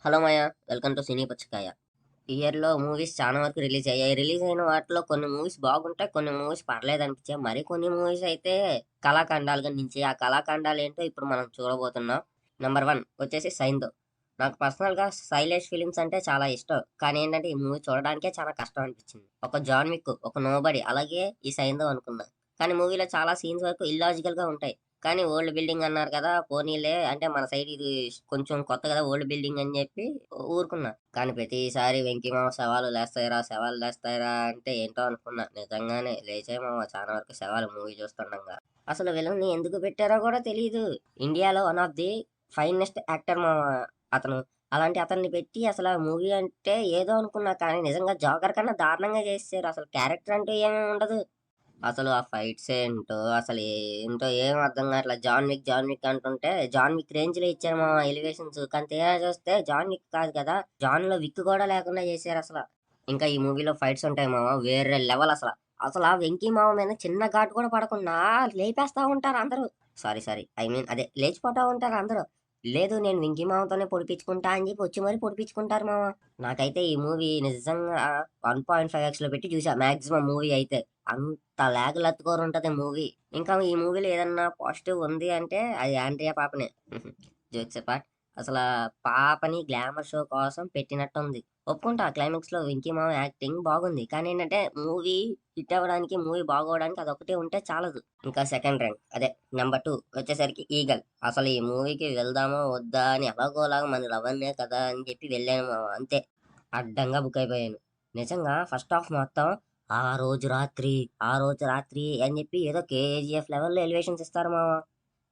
Hello Maya, welcome to Cine Puchakaya. ఈ ఇయర్‌లో movies చాలా వరకు రిలీజ్ అయ్యాయి. రిలీజ్ అయిన వాటిలో కొన్ని మూవీస్ బాగుంటాయి. కొన్ని మూవీస్ పర్లేదనిపించాయి. కొన్ని మూవీస్ అయితే కళాఖండాలుగా నిలిచాయి. ఆ కళాఖండాలేంటో ఇప్పుడు మనం చూడబోతున్నాం. నంబర్ 1 వచ్చేసి 'సైందో'. నాకు పర్సనల్‌గా 'శైలేష్' ఫిలిమ్స్ అంటే చాలా ఇష్టం. కానీ ఏంటంటే ఈ మూవీ చూడడానికే చాలా కష్టం అనిపించింది. ఒక 'జాన్ విక్', ఒక 'నోబడి' అలాగే ఈ 'సైందో' అనుకున్నా. కానీ మూవీలో చాలా సీన్స్ వరకు ఇల్లాజికల్‌గా ఉంటాయి. కానీ ఓల్డ్ బిల్డింగ్ అన్నారు కదా! పోనీలే అంటే మన సైడ్ ఇది కొంచెం కొత్త కదా! ఓల్డ్ బిల్డింగ్ అని చెప్పి ఊరుకున్నా. కానీ ప్రతిసారి 'వెంకి మామ శవాలు లేస్తాయిరా, శవాలు లేస్తాయిరా' అంటే ఏంటో అనుకున్నా. నిజంగానే లేచాయి మామ చాలా వరకు శవాలు మూవీ చూస్తుండంగా. అసలు విలన్ని ఎందుకు పెట్టారో కూడా తెలీదు. ఇండియాలో one of the finest actor మామ అతను. అలాంటి అతన్ని పెట్టి అసల మూవీ అంటే ఏదో అనుకున్నా. కానీ నిజంగా 'జోకర్' కన్నా దారుణంగా చేసేసారు. అసలు క్యారెక్టర్ అంటూ ఏమీ ఉండదు. అసలు ఆ ఫైట్స్ ఏంటో, అసలు ఏంటో ఏం అర్థం కావట్లే. 'జాన్ విక్', 'జాన్ విక్' అంటుంటే 'జాన్ విక్' రేంజ్‌లో ఇచ్చారు మామ ఎలివేషన్స్. కానీ తీరా చూస్తే 'జాన్ విక్' కాదు కదా! 'జాన్‌లో విక్' కూడా లేకుండా చేశారసల. ఇంకా ఈ మూవీలో ఫైట్స్ ఉంటాయి మామ వేరే లెవెల్ అసల. అసల 'వెంకీ మామ' మీద చిన్న ఘాటు కూడా పడకుండా లేపేస్తా ఉంటారు అందరూ. సారీ. ఐ మీన్ అదే లేచిపోతా ఉంటారు అందరూ. లేదు నేను 'వెంకీ మామతోనే పొడిపించుకుంటా' అని చెప్పి వచ్చి మరీ పొడిపించుకుంటారు మామ. నాకైతే ఈ మూవీ నిజంగా 1.5 ఎక్స్‌లో పెట్టి చూసా మాక్సిమం మూవీ అయితే. అంత లాగ్ లత్కోర్ ఉంటది మూవీ. ఇంకా ఈ మూవీలో ఏదన్నా పాజిటివ్ ఉంది అంటే అది ఆండ్రియా పాపనే. Jokes apart. అసలా పాపని గ్లామర్ షో కోసం పెట్టినట్టుంది. ఒప్పుకుంటా క్లైమాక్స్‌లో 'వెంకీ మామ' యాక్టింగ్ బాగుంది. కానీ ఏంటంటే మూవీ హిట్ అవ్వడానికి, మూవీ బాగోవడానికి అదొక్కటే ఉంటే చాలదు. ఇంకా సెకండ్ ర్యాంక్ అదే నంబర్ 2 వచ్చేసరికి 'ఈగల్'. అసలు ఈ మూవీకి వెళ్దామా? వద్దా? అని ఎలాగోలాగా మన రవణే కదా! అని చెప్పి వెళ్ళాను మామ అంతే. అడ్డంగా బుక్ అయిపోయాను. నిజంగా ఫస్ట్ హాఫ్ మొత్తం ఆ రోజు రాత్రి, ఆ రోజు రాత్రి అని చెప్పి ఏదో కేజీఎఫ్ లెవెల్‌లో ఎలివేషన్స్ ఇస్తారు మామ.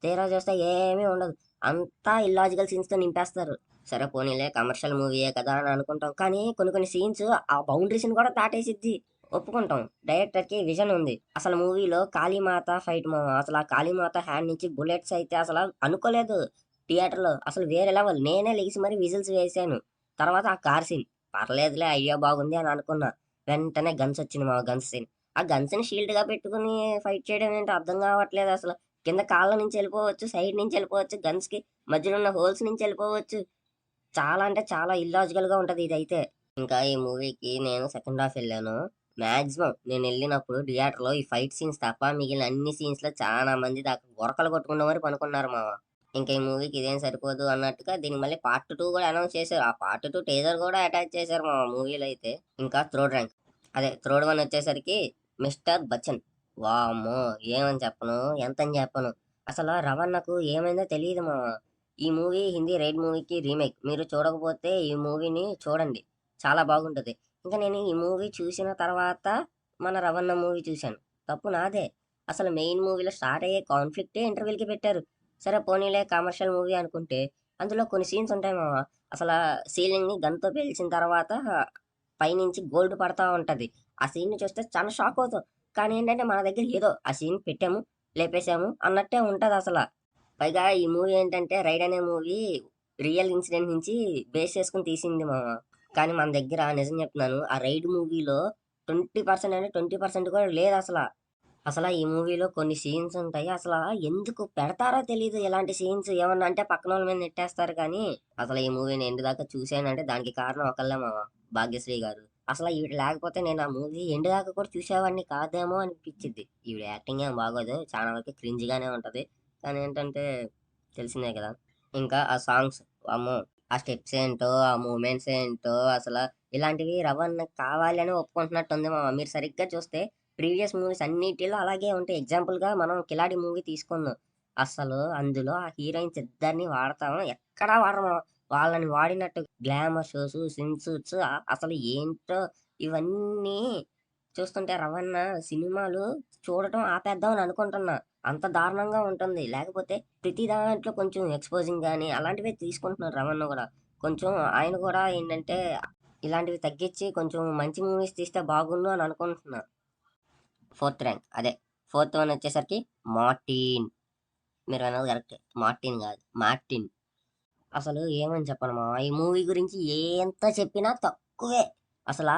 తీరా చూస్తే ఏమీ ఉండదు. అంతా ఇల్లాజికల్ సీన్స్‌తో నింపేస్తారు. సరే పోనీలే కమర్షియల్ మూవీయే కదా అని అనుకుంటాం. కానీ కొన్ని సీన్స్ ఆ బౌండరీస్‌ని కూడా దాటేసిద్ది. ఒప్పుకుంటాం. డైరెక్టర్‌కి విజన్ ఉంది. అసలు మూవీలో కాళీమాత ఫైట్ మామ. అసలు ఆ కాళీమాత హ్యాండ్ నుంచి బుల్లెట్స్ అయితే అసల అనుకోలేదు థియేటర్‌లో. అసలు వేరే లెవెల్. నేనే లెగిసి మరి విజిల్స్ వేశాను. తర్వాత ఆ కార్ సీన్. పర్లేదులే ఐడియా బాగుంది అని అనుకున్నా. వెంటనే గన్స్ వచ్చింది మామ గన్స్ సీన్. ఆ గన్స్‌ని షీల్డ్‌గా పెట్టుకొని ఫైట్ చేయడం ఏంటో అర్థం కావట్లేదు అసలు. కింద కాళ్ళ నుంచి వెళ్ళిపోవచ్చు, సైడ్ నుంచి వెళ్ళిపోవచ్చు, గన్స్‌కి మధ్యలో ఉన్న హోల్స్ నుంచి వెళ్ళిపోవచ్చు. చాలా అంటే చాలా ఇల్లాజికల్‌గా ఉంటది ఇదైతే. ఇంకా ఈ మూవీకి నేను సెకండ్ హాఫ్ ఎళ్ళాను. మాక్సిమం నేనెళ్ళినప్పుడు థియేటర్‌లో ఈ ఫైట్ సీన్స్ తప్ప మిగిలిన అన్ని సీన్స్‌లో చానా మంది దాకా గురకలు కొట్టుకుంటూ మరి పనుకున్నారు మామ. ఇంక ఈ మూవీకి ఇదేం సరిపోదు అన్నట్టుగా దీనికి మళ్ళీ పార్ట్ 2 కూడా అనౌన్స్ చేశారు. ఆ పార్ట్ 2 టీజర్ కూడా అటాచ్ చేశారు మామ మూవీలో అయితే. ఇంకా థర్డ్ ర్యాంక్ అదే థర్డ్ వన్ వచ్చేసరికి 'మిస్టర్ బచ్చన్'. వామ్మో! ఏమని చెప్పను? ఎంతని చెప్పను? అసల రవణకు ఏమైందో తెలీదు మామ. ఈ మూవీ హిందీ 'రైడ్' మూవీకి రీమేక్. మీరు చూడకపోతే ఈ మూవీని చూడండి. చాలా బాగుంటది. ఇంకా నేను ఈ మూవీ చూసిన తర్వాత మన 'రవణ' మూవీ చూశాను. తప్పు నాదే. అసలు మెయిన్ మూవీలో స్టార్ట్ అయ్యే కాన్ఫ్లిక్టే ఇంటర్వెల్‌కి పెట్టారు. సరే పోనీలే కమర్షియల్ మూవీ అనుకుంటే అందులో కొన్ని సీన్స్ ఉంటాయి మామ. అసలా సీలింగ్‌ని గన్‌తో పేల్చిన తర్వాత పైనుంచి గోల్డ్ పడతా ఉంటది. ఆ సీన్‌ని చూస్తే చాలా షాక్ అవుతాం. కానీ ఏంటంటే మన దగ్గర ఏదో ఆ సీన్ పెట్టాము, లేపేసాము అన్నట్టే ఉంటదసల. పైగా ఈ మూవీ ఏంటంటే 'రైడ్' అనే మూవీ రియల్ ఇన్సిడెంట్ నుంచి బేస్ చేసుకొని తీసింది మామ. కానీ మన దగ్గర నిజం చెప్తున్నాను ఆ 'రైడ్' మూవీలో 20% అంటే 20% కూడా లేదసల. అసల ఈ మూవీలో కొన్ని సీన్స్ ఉంటాయి. ఎందుకు పెడతారో తెలీదు ఇలాంటి సీన్స్. ఏమన్నా అంటే పక్కనోళ్ళ మీద నెట్టేస్తారు కానీ, అసలు ఈ మూవీని ఎండ్ దాకా చూసానంటే దానికి కారణం ఒకళ్ళే మామ 'భాగ్యశ్రీ' గారు. అసల ఈవిడ లేకపోతే నేను ఆ మూవీ ఎండ్ దాకా కూడా చూసేవాడిని కాదేమో అనిపిచ్చిద్ది. ఈవిడ యాక్టింగ్ ఏం బాగోదు. చాలా వరకు క్రింజ్‌గానే ఉంటది. కానీ ఏంటంటే తెలిసిందే కదా! ఇంకా ఆ సాంగ్స్ వామ్మో! ఆ స్టెప్స్ ఏంటో, ఆ మూవ్‌మెంట్స్ ఏంటో ఇలాంటివి రవణ్‌కి కావాలి అని ఒప్పుకుంటున్నట్టుంది మామ. మీరు సరిగ్గా చూస్తే ప్రీవియస్ మూవీస్ అన్నిటిలో అలాగే ఉంటాయి. ఎగ్జాంపుల్‌గా మనం 'కిలాడి' మూవీ తీసుకుందాం. అందులో ఆ హీరోయిన్స్ ఇద్దరిని వాడతాం. ఎక్కడా వాడరు. వాళ్ళని వాడినట్టు గ్లామర్ షోస్, స్విమ్ సూట్స్ అసలు ఏంటో ఇవన్నీ చూస్తుంటే 'రవణ' సినిమాలు చూడటం ఆపేద్దాం అని అనుకుంటున్నా. అంత దారుణంగా ఉంటుంది. లేకపోతే ప్రతి దాంట్లో కొంచెం ఎక్స్‌పోజింగ్ గాని అలాంటివే తీసుకుంటున్నారు 'రవణ' గూడా. కొంచెం ఆయన కూడా ఏంటంటే ఇలాంటివి తగ్గించి కొంచెం మంచి మూవీస్ తీస్తే బాగున్ను అని అనుకుంటున్నా. ఫోర్త్ ర్యాంక్ అదే. ఫోర్త్ వన్ వచ్చేసరికి 'మార్టిన్'. మీరు అన్నది కరెక్టే. 'మార్టిన్' గాదు 'మార్టిన్'. అసలు ఏమని చెప్పను మామ. ఈ మూవీ గురించి ఎంత చెప్పినా తక్కువే. అసలా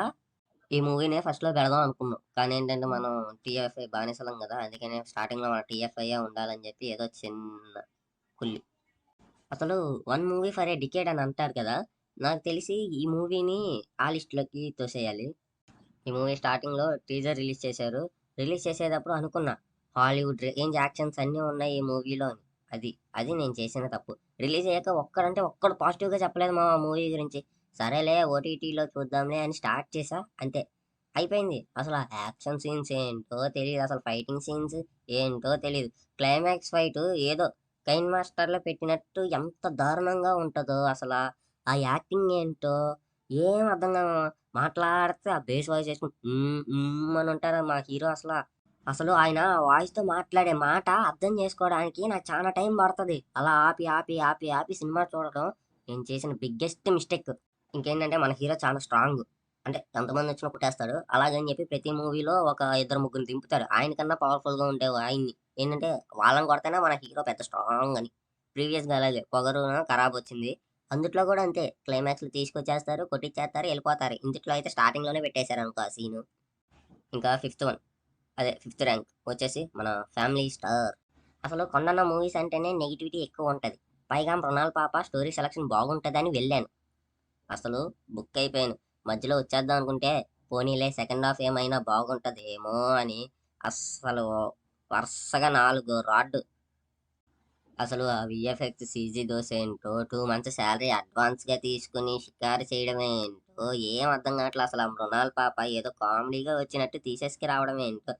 ఈ మూవీని ఫస్ట్‌లో పెడదాం అనుకున్నాం. కానీ ఏంటంటే మనం టీఎఫ్ఐ బానిసలం గదా! అందుకనే స్టార్టింగ్‌లో మన టీఎఫ్ఐయే ఉండాలని చెప్పి ఏదో చిన్న కుల్లి. అసలు 'one movie for a decade' అని అంటారు కదా! నాకు తెలిసి ఈ మూవీని ఆ లిస్ట్‌లోకి తోసేయాలి. ఈ మూవీ స్టార్టింగ్‌లో టీజర్ రిలీజ్ చేశారు. రిలీజ్ చేసేటప్పుడు అనుకున్నా, హాలీవుడ్ రేంజ్ యాక్షన్స్ అన్నీ ఉన్నాయి ఈ మూవీలో అని. అది నేను చేసిన తప్పు. రిలీజ్ అయ్యాక ఒక్కడంటే ఒక్కడు పాజిటివ్‌గా చెప్పలేదు మామ మూవీ గురించి. సరేలే ఓటీటీలో చూద్దాంలే అని స్టార్ట్ చేశా అంతే. అయిపోయింది. అసలు ఆ యాక్షన్ సీన్స్ ఏంటో తెలీదు. అసలు ఫైటింగ్ సీన్స్ ఏంటో తెలీదు. క్లైమాక్స్ ఫైట్ ఏదో కైన్ మాస్టర్‌లో పెట్టినట్టు ఎంత దారుణంగా ఉంటదో అసల. ఆ యాక్టింగ్ ఏంటో ఏం అర్థం కాదు మామ. మాట్లాడితే ఆ బేస్ వాయిస్ ఏసుకొని అని ఉంటారు మా హీరో అసల. అసలు ఆయన వాయిస్‌తో మాట్లాడే మాట అర్థం చేసుకోవడానికి నాకు చానా టైం పడతది. అలా ఆపి, ఆపి, ఆపి, ఆపి సినిమా చూడటం నేను చేసిన బిగ్గెస్ట్ మిస్టేక్. ఇంకేంటంటే మన హీరో చాలా స్ట్రాంగ్. అంటే ఎంతమందొచ్చినా కొట్టేస్తాడు. అలాగని చెప్పి ప్రతి మూవీలో ఒక ఇద్దరు ముగ్గురిని దింపుతారు. ఆయన కన్నా పవర్‌ఫుల్‌గా ఉండే ఆయన్ని ఏంటంటే వాళ్ళని కొడితేనే మన హీరో పెద్ద స్ట్రాంగ్ అని. ప్రీవియస్‌గా అలాగే 'పొగరున' 'ఖరాబ్' వచ్చింది. అందుట్లో కూడా అంతే క్లైమాక్స్‌లో తీసుకొచ్చేస్తారు, కొట్టిచ్చేస్తారు, ఎళ్ళిపోతారు. ఇందుట్లో అయితే స్టార్టింగ్‌లోనే పెట్టేసారనుకో ఆ సీను. ఇంకా ఫిఫ్త్ వన్ అదే ఫిఫ్త్ ర్యాంక్ వచ్చేసి మన 'ఫ్యామిలీ స్టార్'. అసలు 'కొండన్న' మూవీస్ అంటేనే నెగటివిటీ ఎక్కువుంటది. పైగా 'మృణాల్ పాప' స్టోరీ సెలక్షన్ బాగుంటదని వెళ్ళాను. అసలు బుక్ అయిపోయాను. మధ్యలో వచ్చేద్దాం అనుకుంటే, పోనీలే సెకండ్ హాఫ్ ఏమైనా బాగుంటదేమో అని అస్సలు వరుసగా 4 రాడ్డు. అసలు ఆ వీఎఫ్ఎక్స్ సీజీ దోసేంటో, 2 మంత్స్ సాలరీ అడ్వాన్స్‌గా తీసుకొని షికారు చేయడమేంటో, ఏం అర్థం కావట్లే అసల. ఆ 'మృణాల్ పాప' ఏదో కామెడీగా వచ్చినట్టు తీసేసుకు రావడమేంటో,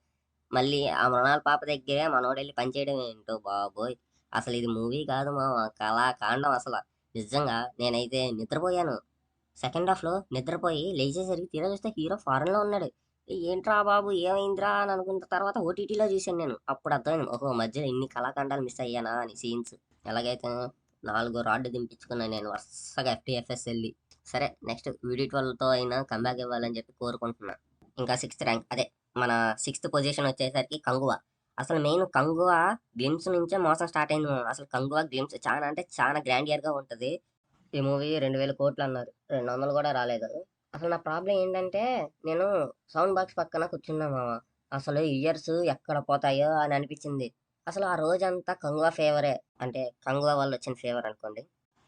మళ్ళీ ఆ 'మృణాల్ పాప' దగ్గరే మనోడెళ్లి పని చేయడమేంటో బాబోయ్! అసలిది మూవీ కాదు మామ. కళాఖండం అసల. నిజంగా నేనైతే నిద్రపోయాను. సెకండ్ హాఫ్‌లో నిద్రపోయి లేచేసరికి తీరా చూస్తే హీరో ఫారెన్‌లో ఉన్నాడు. ఏంట్రా బాబు! ఏమైందిరా అని అనుకున్న తర్వాత ఓటీటీలో చూసాను నేను. అప్పుడు అర్థమైంది. ఓహో! మధ్యలో ఇన్ని కళాఖండాలు మిస్ అయ్యానా అని సీన్స్. ఎలాగైతే 4 రాడ్లు దింపించుకున్నాను నేను వరుసగా ఎఫ్‌టిఎఫ్ఎస్ ఎళ్లి. సరే నెక్స్ట్ వీడీ 12తో అయినా కమ్‌బ్యాక్ ఇవ్వాలని చెప్పి కోరుకుంటున్నా. ఇంకా సిక్స్త్ ర్యాంక్ అదే మన సిక్స్త్ పొజిషన్ వచ్చేసరికి 'కంగువ'. అసలు మెయిన్ 'కంగువ' గ్లిమ్స్ నుంచే మోసం స్టార్ట్ అయింది మామ. అసలు 'కంగువ' గ్లిమ్స్ చానా అంటే చానా గ్రాండియర్‌గా ఉంటది. ఈ మూవీ 2000,00,00,000 అన్నారు. 200 కూడా రాలేదు. అసలు నా ప్రాబ్లమ్ ఏంటంటే, నేను సౌండ్ బాక్స్ పక్కన కూర్చున్నా మామ. అసలు ఇయర్స్ ఎక్కడ పోతాయో అని అనిపించింది. అసలు ఆ రోజంతా కంగువ ఫేవరే. అంటే కంగువ వల్ల వచ్చిన ఫేవర్ అనుకోండి.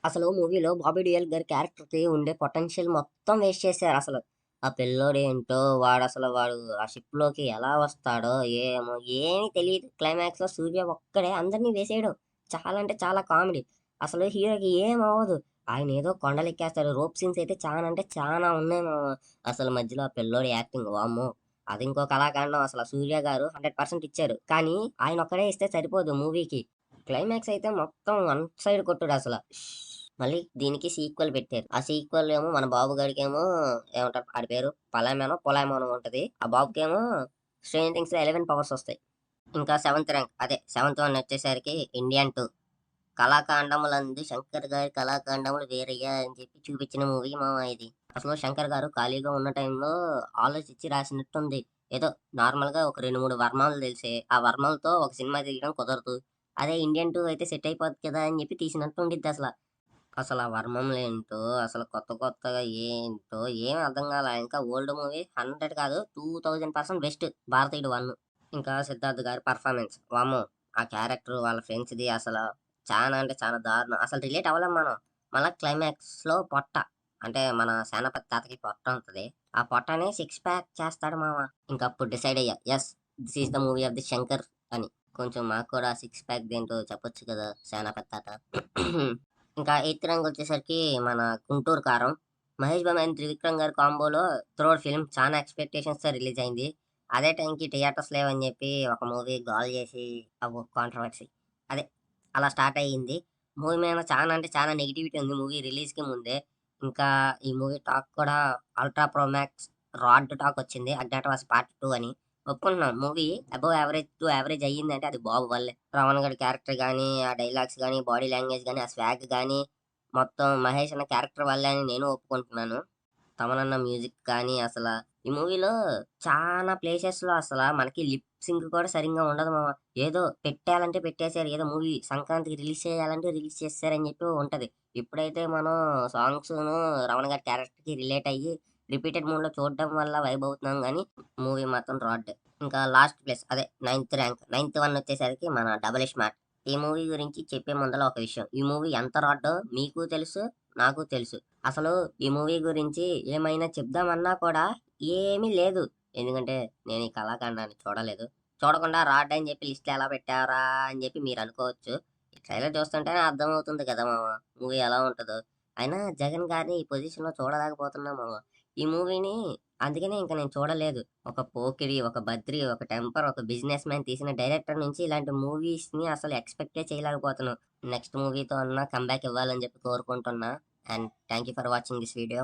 అసలు మూవీలో బాబీ డియోల్ గారి క్యారెక్టర్‌కి ఉండే పొటెన్షియల్ మొత్తం వేస్ట్ చేశారసలు. ఆ పిల్లోడేంటో వాడు ఆ షిప్‌లోకి ఎలా వస్తాడో ఏమో ఏమీ తెలీదు. క్లైమాక్స్‌లో సూర్య ఒక్కడే అందరిని వేసేయడం. చాలా అంటే చాలా కామెడీ. అసలు హీరోకి ఏమవ్వదు. ఆయనేదో కొండలెక్కేస్తాడు. రోప్ సీన్స్ అయితే చానా అంటే చానా ఉన్నాయి మామ. అసలు మధ్యలో ఆ పిల్లోడి యాక్టింగ్ వామ్మో! అది ఇంకో కళాఖండం అసల. సూర్య గారు 100% ఇచ్చారు. కానీ ఆయనొక్కడే ఇస్తే సరిపోదు మూవీకి. క్లైమాక్స్ అయితే మొత్తం వన్ సైడ్ కొట్టుడసల. మళ్ళీ దీనికి సీక్వెల్ పెట్టారు. ఆ సీక్వెల్ ఏమో మన బాబు గాడికేమో ఏమంటారు ఆడి పేరు పొలామోనో ఉంటది. ఆ బాబుకేమో స్ట్రేంజర్ థింగ్స్‌లో 11 పవర్స్ వస్తాయి. ఇంకా సెవెంత్ ర్యాంక్ అదే సెవెంత్ వన్ వచ్చేసరికి 'ఇండియన్ 2'. కళాఖండములందు శంకర్ గారి కళాఖండములు వేరయ్యా అని చెప్పి చూపించిన మూవీ మామ ఇది. అసలు శంకర్ గారు ఖాళీగా ఉన్న టైంలో ఆలోచించి రాసినట్టుంది. ఏదో నార్మల్‌గా ఒక 2, 3 వర్మాలు తెలిసే. ఆ వర్మలతో ఒక సినిమా తీయడం కుదరదు. అదే 'ఇండియన్ 2' అయితే సెట్ అయిపోద్ది కదా అని చెప్పి తీసినట్టు ఉండిద్దసల. అసల ఆ వర్మంలేంటో, అసలు కొత్త కొత్తగా ఏంటో ఏం అర్థం కాల. ఇంకా ఓల్డ్ మూవీ 100 కాదు 2000% బెస్ట్ 'భారతీయుడు 1'. ఇంకా సిద్ధార్థ్ గారి పెర్ఫార్మన్స్ వామ్మో! ఆ క్యారెక్టర్ వాళ్ళ ఫ్రెండ్స్‌ది అసల చానా అంటే చానా దారుణం. అసలు రిలేట్ అవ్వలేం మనం. మళ్ళా క్లైమాక్స్‌లో పొట్ట. అంటే మన సేనాపతి తాతకి పొట్ట ఉంటది. ఆ పొట్టని సిక్స్ ప్యాక్ చేస్తాడు మామ. ఇంకప్పుడు డిసైడ్ అయ్యా. Yes! This is the movie of the Shankar అని. కొంచెం మాకు కూడా సిక్స్ ప్యాక్‌దేంటో చెప్పొచ్చు కదా! సేనాపతి తాత. ఇంకా ఎయిత్ ర్యాంక్ వచ్చేసరికి మన 'గుంటూరు కారం'. మహేష్ బాబు అండ్ త్రివిక్రమ్ గారి కాంబోలో థ్రోట్ ఫిల్మ్ చానా ఎక్స్‌పెక్టేషన్స్‌తో రిలీజ్ అయింది. అదే టైంకి థియేటర్స్ లేవని చెప్పి ఒక మూవీ గోల చేసి కాంట్రోవర్సీ. అదే అలా స్టార్ట్ అయ్యింది. మూవీ మీద చానా అంటే చానా నెగటివిటీ ఉంది మూవీ రిలీజ్‌కి ముందే. ఇంకా ఈ మూవీ టాక్ కూడా 'ultra pro max' rod talk వచ్చింది 'అజ్ఞాతవాసి పార్ట్ 2' అని. ఒప్పుకుంటున్నాను movie above average to average అయ్యిందంటే అది బాబు వల్లే. 'రమణ' గాడి క్యారెక్టర్ గానీ, ఆ డైలాగ్స్ గానీ, బాడీ లాంగ్వేజ్ గానీ, ఆ స్వాగ్ గానీ, మొత్తం మహేష్ అన్న క్యారెక్టర్ వల్లే అని నేను ఒప్పుకుంటున్నాను. తమనన్న మ్యూజిక్ కానీ ఈ మూవీలో చానా ప్లేసెస్‌లో మనకి లిప్ సింక్ కూడా సరింగా ఉండదు మామ. ఏదో పెట్టాలంటే పెట్టేసారు. ఏదో మూవీ సంక్రాంతికి రిలీజ్ చేయాలంటే రిలీజ్ చేసేసారని చెప్పి ఉంటది. ఇప్పుడైతే మనం సాంగ్స్‌ను రమణ గారి క్యారెక్టర్‌కి రిలేట్ అయ్యి రిపీటెడ్ మోడ్‌లో చూడడం వల్ల వైబ్ అవుతున్నాం గానీ, మూవీ మాత్రం రాడ్. ఇంకా లాస్ట్ ప్లేస్ అదే నైన్త్ ర్యాంక్. నైన్త్ వన్ వచ్చేసరికి మన 'డబల్ ఇస్మార్ట్'. ఈ మూవీ గురించి చెప్పే ముందల ఒక విషయం. ఈ మూవీ ఎంత రాడ్డో మీకు తెలుసు. నాకు తెలుసు. అసలు ఈ మూవీ గురించి ఏమైనా చెప్దామన్నా కూడా ఏమీ లేదు. ఎందుకంటే నేను ఈ కళాఖండాన్ని చూడలేదు. చూడకుండా రాడ్ అని చెప్పి లిస్ట్‌లో ఎలా పెట్టావురా అని చెప్పి మీరనుకోవచ్చు. ఈ ట్రైలర్ చూస్తుంటేనే అర్థమవుతుంది కదా మామ! మూవీ ఎలా ఉంటదో. అయినా జగన్ గారిని ఈ పొజిషన్‌లో చూడలేకపోతున్నా మామ. ఈ మూవీని అందుకనే ఇంక నేను చూడలేదు. ఒక పోకిరి, ఒక బద్రి, ఒక టెంపర్, ఒక బిజినెస్ మ్యాన్ తీసిన డైరెక్టర్ నుంచి ఇలాంటి మూవీస్‌ని అసలు ఎక్స్‌పెక్టే చేయలేకపోతున్నాను. నెక్స్ట్ మూవీతో అన్నా కమ్‌బ్యాక్ ఇవ్వాలని చెప్పి కోరుకుంటున్నా. And thank you for watching this video.